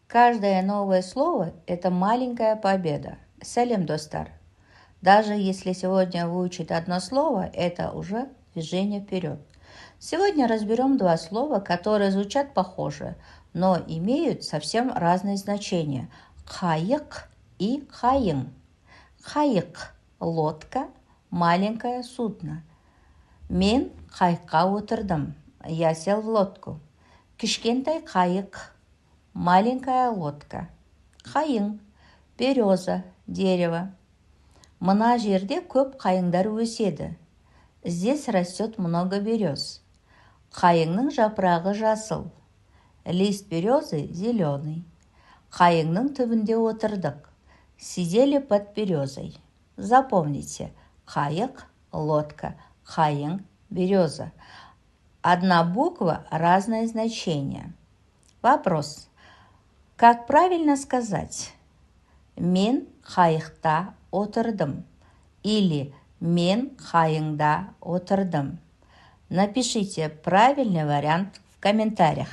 Каждое новое слово– это маленькая победа. Салем, достар. Даже если сегодня выучить одно слово, это уже движение вперед. Сегодня разберем два слова, которые звучат похоже, но имеют совсем разные значения. Қайық и қайың. Қайық– лодка, маленькое судно. Мен қайыққа отырдым. Я сел в лодку. Кішкентай қайық, маленькая лодка. Қайың – береза, дерево. Мына жерде көп қайыңдар өседі. Здесь растет много берез. Қайыңның жапырағы жасыл. Лист березы зеленый. Қайыңның түбінде отырдық. Сидели под березой. Запомните: қайық, лодка, қайың, береза. Одна буква, разное значение. Вопрос. Как правильно сказать? Мен қайықта отырдым или мен қайыңда отырдым? Напишите правильный вариант в комментариях.